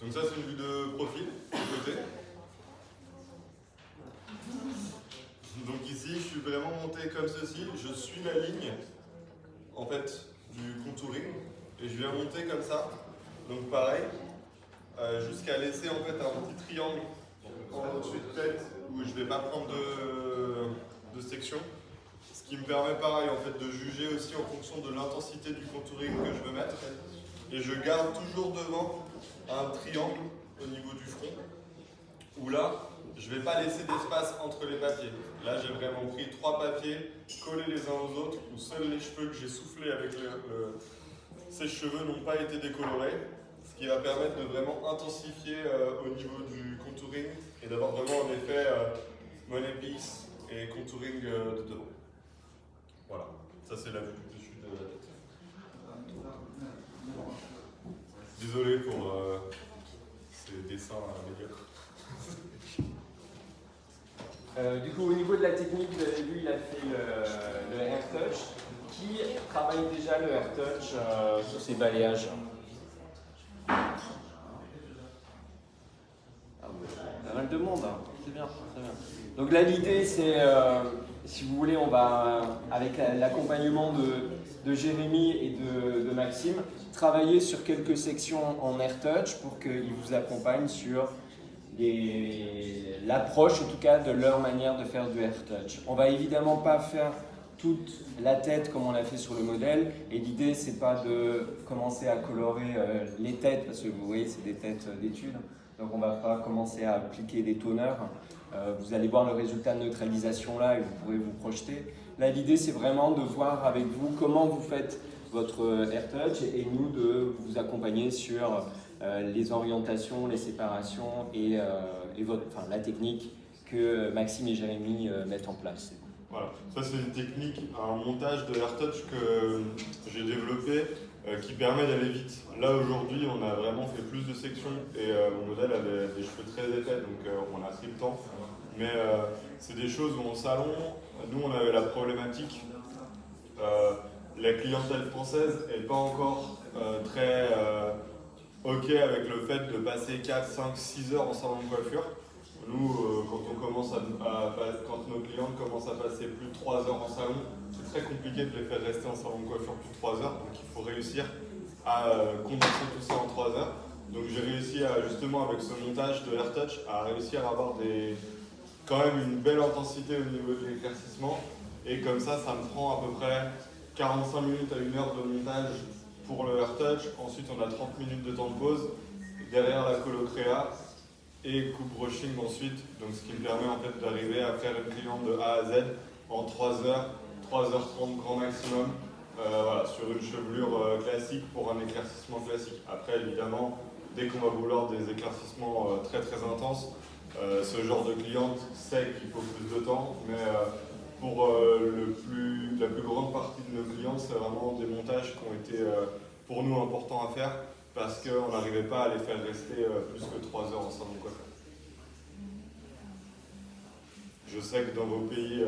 Donc ça, c'est une vue de profil, de côté. Donc ici, je suis vraiment monté comme ceci. Je suis la ligne, en fait, du contouring. Et je viens monter comme ça. Donc pareil, jusqu'à laisser en fait un petit triangle en au-dessus de tête où je ne vais pas prendre de section. Ce qui me permet pareil en fait de juger aussi en fonction de l'intensité du contouring que je veux mettre. Et je garde toujours devant un triangle au niveau du front, où là, je ne vais pas laisser d'espace entre les papiers. Là, j'ai vraiment pris 3 papiers collés les uns aux autres, où seuls les cheveux que j'ai soufflés avec ces cheveux n'ont pas été décolorés, ce qui va permettre de vraiment intensifier au niveau du contouring et d'avoir vraiment un effet money piece et contouring de devant. Voilà, ça c'est la vue du dessus de la tête. Désolé pour ces dessins médiocres. Du coup, au niveau de la technique, vous avez vu, il a fait le Air Touch. Qui travaille déjà le Air Touch sur ses balayages? Pas mal de monde, hein. C'est bien, c'est bien. Donc là, l'idée, c'est, si vous voulez, on va, avec l'accompagnement de Jérémy et de Maxime, travailler sur quelques sections en Air Touch pour qu'ils vous accompagnent sur l'approche, en tout cas, de leur manière de faire du Air Touch. On va évidemment pas faire toute la tête comme on l'a fait sur le modèle, et l'idée, c'est pas de commencer à colorer les têtes, parce que vous voyez, c'est des têtes d'études. Donc on ne va pas commencer à appliquer des toners. Vous allez voir le résultat de neutralisation là et vous pourrez vous projeter. Là, l'idée, c'est vraiment de voir avec vous comment vous faites votre Air Touch et nous de vous accompagner sur les orientations, les séparations et la technique que Maxime et Jérémy mettent en place. Voilà, ça c'est une technique, un montage de Air Touch que j'ai développé qui permet d'aller vite. Là aujourd'hui on a vraiment fait plus de sections et mon modèle avait des cheveux très épais donc on a pris le temps. Mais c'est des choses où en salon, nous on avait la problématique, la clientèle française n'est pas encore très ok avec le fait de passer 4, 5, 6 heures en salon de coiffure. Nous, quand nos clientes commencent à passer plus de 3 heures en salon, c'est très compliqué de les faire rester en salon de coiffure plus de 3 heures. Donc il faut réussir à condenser tout ça en 3 heures. Donc j'ai réussi justement avec ce montage de Air Touch à réussir à avoir quand même une belle intensité au niveau de l'éclaircissement. Et comme ça me prend à peu près 45 minutes à 1 heure de montage pour le Air Touch. Ensuite on a 30 minutes de temps de pause. Derrière la colocréa et coupe brushing ensuite, donc ce qui me permet en fait d'arriver à faire une cliente de A à Z en 3 heures, 3h30 grand maximum, voilà, sur une chevelure classique pour un éclaircissement classique. Après évidemment, dès qu'on va vouloir des éclaircissements très très intenses, ce genre de cliente sait qu'il faut plus de temps, mais pour la plus grande partie de nos clients, c'est vraiment des montages qui ont été pour nous importants à faire, parce qu'on n'arrivait pas à les faire rester plus que 3 heures en salon de coiffure. Je sais que dans vos pays,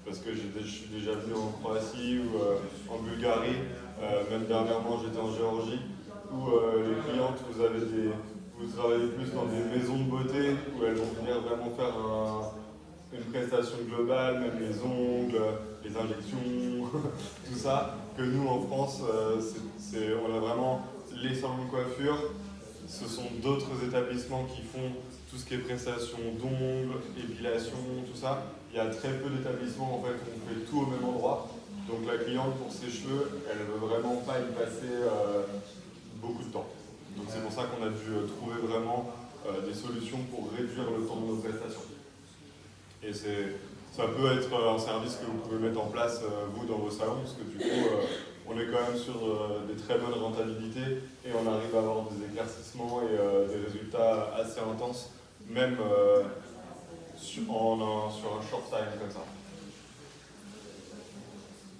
parce que je suis déjà venu en Croatie ou en Bulgarie, même dernièrement j'étais en Géorgie, où les clientes, vous travaillez plus dans des maisons de beauté, où elles vont venir vraiment faire une prestation globale, même les ongles, les injections, tout ça, que nous en France, on a vraiment les salons de coiffure, ce sont d'autres établissements qui font tout ce qui est prestation d'ongles, épilation, tout ça. Il y a très peu d'établissements en fait où on fait tout au même endroit. Donc la cliente pour ses cheveux, elle ne veut vraiment pas y passer beaucoup de temps. Donc c'est pour ça qu'on a dû trouver vraiment des solutions pour réduire le temps de nos prestations. Et ça peut être un service que vous pouvez mettre en place vous dans vos salons, parce que du coup on est quand même sur des très bonnes rentabilités et on arrive à avoir des éclaircissements et des résultats assez intenses, même sur un short time comme ça.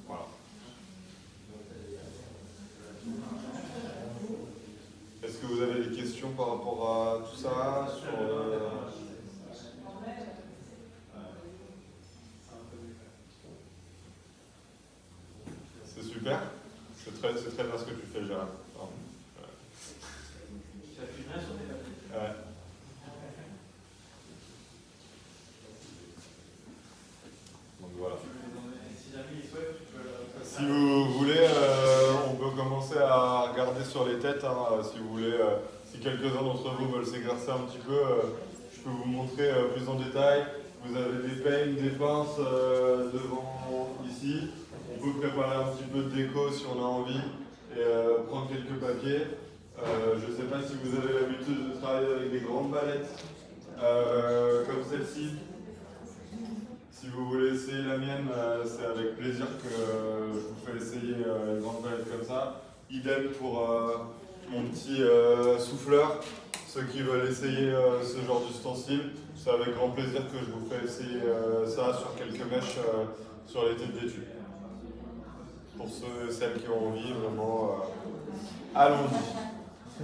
Voilà. Est-ce que vous avez des questions par rapport à tout ça C'est super. C'est très bien ce que tu fais, Gérard. Ça fait bien sur tes papiers. regarder sur les têtes, hein, si vous voulez, si quelques-uns d'entre vous veulent s'exercer un petit peu, je peux vous montrer plus en détail. Vous avez des peignes, des pinces devant ici. On peut préparer un petit peu de déco si on a envie et prendre quelques papiers. Je ne sais pas si vous avez l'habitude de travailler avec des grandes palettes comme celle-ci. Si vous voulez essayer la mienne, c'est avec plaisir que je vous fais essayer une grande palette comme ça. Idem pour mon petit souffleur. Ceux qui veulent essayer ce genre d'ustensile, c'est avec grand plaisir que je vous fais essayer ça sur quelques mèches sur les têtes d'études. Pour ceux et celles qui ont envie, vraiment, allons-y.